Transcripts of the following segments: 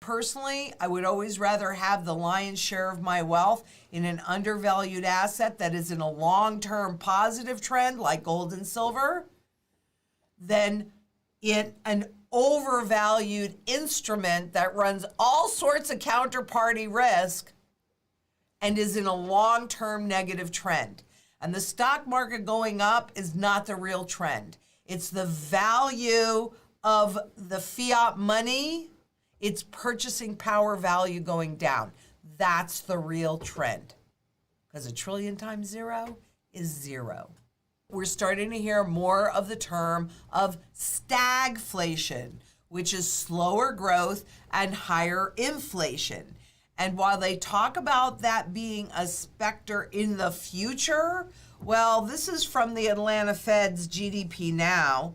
personally, I would always rather have the lion's share of my wealth in an undervalued asset that is in a long-term positive trend like gold and silver than in an overvalued instrument that runs all sorts of counterparty risk and is in a long-term negative trend. And the stock market going up is not the real trend. It's the value of the fiat money, its purchasing power value going down. That's the real trend. Because 1 trillion times zero is zero. We're starting to hear more of the term of stagflation, which is slower growth and higher inflation. And while they talk about that being a specter in the future, well, this is from the Atlanta Fed's GDP Now,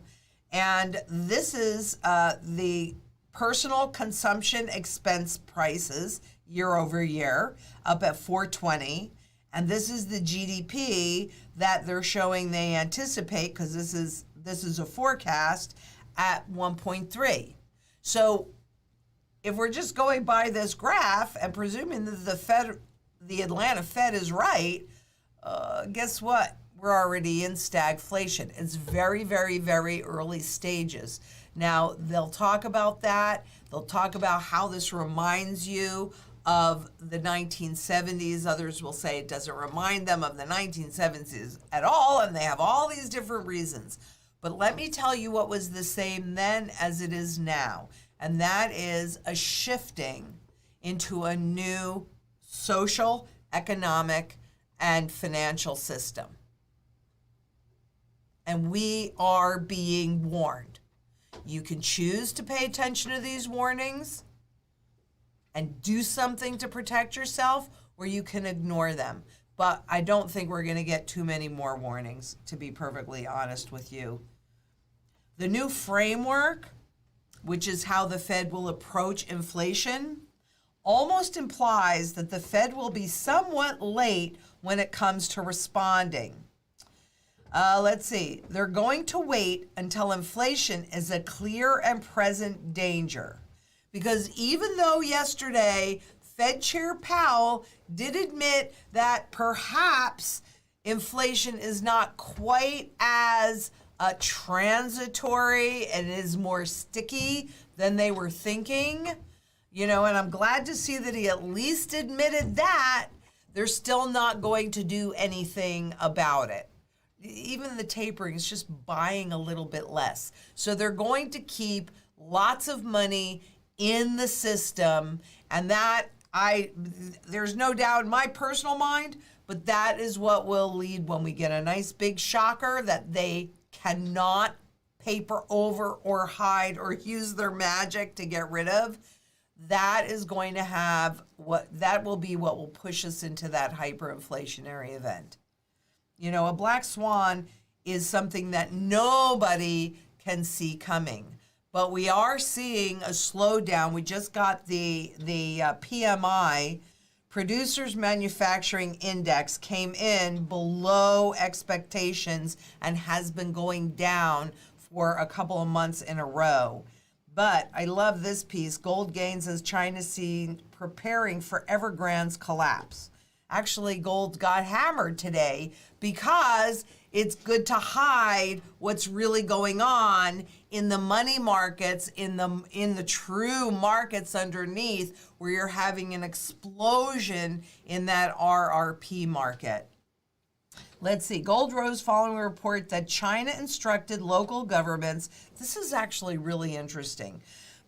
and this is the personal consumption expense prices year over year, up at 420. And this is the GDP that they're showing they anticipate, because this is a forecast, at 1.3. So if we're just going by this graph and presuming that the Atlanta Fed is right, guess what? We're already in stagflation. It's very, very, very early stages. Now, they'll talk about that. They'll talk about how this reminds you of the 1970s. Others will say it doesn't remind them of the 1970s at all, and they have all these different reasons. But let me tell you what was the same then as it is now, and that is a shifting into a new social, economic, and financial system. And we are being warned. You can choose to pay attention to these warnings and do something to protect yourself, or you can ignore them. But I don't think we're going to get too many more warnings, to be perfectly honest with you. The new framework, which is how the Fed will approach inflation, almost implies that the Fed will be somewhat late when it comes to responding. Let's see. They're going to wait until inflation is a clear and present danger. Because even though yesterday Fed Chair Powell did admit that perhaps inflation is not quite as transitory and is more sticky than they were thinking, and I'm glad to see that he at least admitted that, they're still not going to do anything about it. Even the tapering is just buying a little bit less. So they're going to keep lots of money in the system, and there's no doubt in my personal mind, but that is what will lead when we get a nice big shocker that they cannot paper over or hide or use their magic to get rid of. That is going to will be what will push us into that hyperinflationary event. A black swan is something that nobody can see coming. But we are seeing a slowdown. We just got the PMI, Producers Manufacturing Index, came in below expectations and has been going down for a couple of months in a row. But I love this piece. Gold gains as China seen preparing for Evergrande's collapse. Actually, gold got hammered today because it's good to hide what's really going on in the money markets, in the true markets underneath, where you're having an explosion in that RRP market. Let's see. Gold rose following a report that China instructed local governments. This is actually really interesting.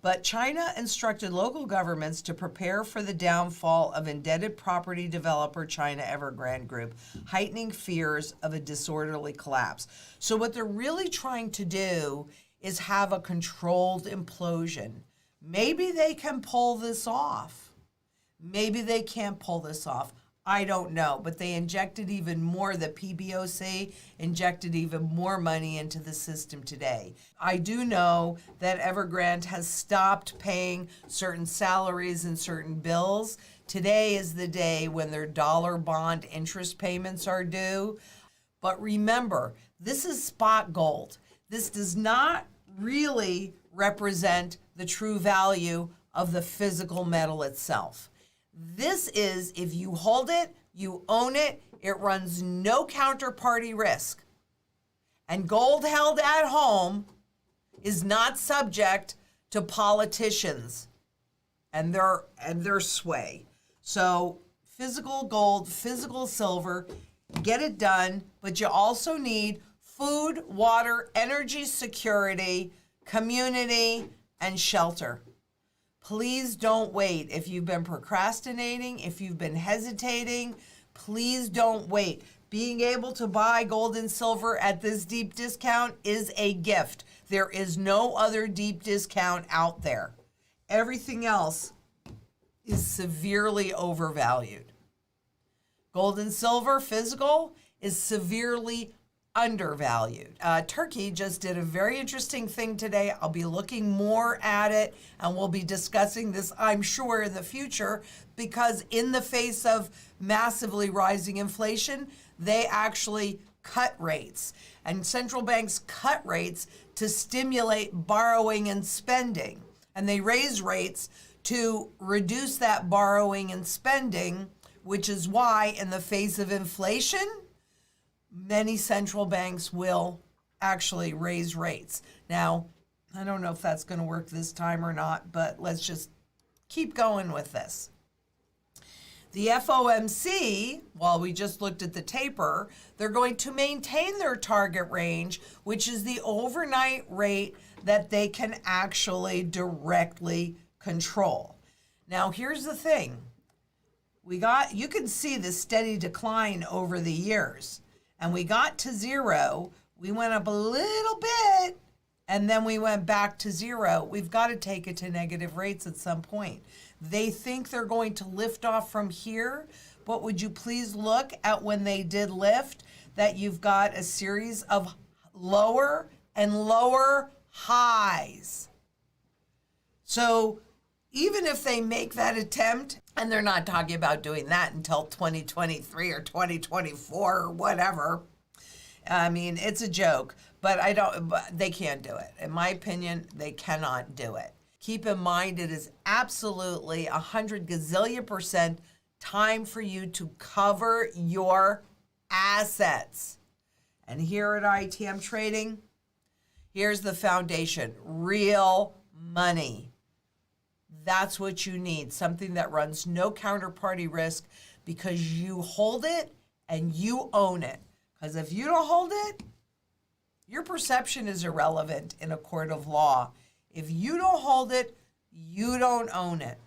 But China instructed local governments to prepare for the downfall of indebted property developer China Evergrande Group, heightening fears of a disorderly collapse. So what they're really trying to do is have a controlled implosion. Maybe they can pull this off. Maybe they can't pull this off. I don't know, but they injected even more. The PBOC injected even more money into the system today. I do know that Evergrande has stopped paying certain salaries and certain bills. Today is the day when their dollar bond interest payments are due. But remember, this is spot gold. This does not really represent the true value of the physical metal itself. This is, if you hold it, you own it, it runs no counterparty risk. And gold held at home is not subject to politicians and their sway. So physical gold, physical silver, get it done, but you also need food, water, energy security, community, and shelter. Please don't wait. If you've been procrastinating, if you've been hesitating, please don't wait. Being able to buy gold and silver at this deep discount is a gift. There is no other deep discount out there. Everything else is severely overvalued. Gold and silver, physical, is severely undervalued. Turkey just did a very interesting thing today. I'll be looking more at it, and we'll be discussing this, I'm sure, in the future, because in the face of massively rising inflation, they actually cut rates. And central banks cut rates to stimulate borrowing and spending. And they raise rates to reduce that borrowing and spending, which is why in the face of inflation, many central banks will actually raise rates. Now, I don't know if that's going to work this time or not, but let's just keep going with this. The FOMC, while we just looked at the taper, they're going to maintain their target range, which is the overnight rate that they can actually directly control. Now, here's the thing. You can see the steady decline over the years. And we got to zero, we went up a little bit, and then we went back to zero. We've got to take it to negative rates at some point. They think they're going to lift off from here, but would you please look at when they did lift, that you've got a series of lower and lower highs. So even if they make that attempt, and they're not talking about doing that until 2023 or 2024 or whatever. I mean, it's a joke, but they can't do it. In my opinion, they cannot do it. Keep in mind, it is absolutely 100 gazillion% time for you to cover your assets. And here at ITM Trading, here's the foundation, real money. That's what you need, something that runs no counterparty risk, because you hold it and you own it. Because if you don't hold it, your perception is irrelevant in a court of law. If you don't hold it, you don't own it.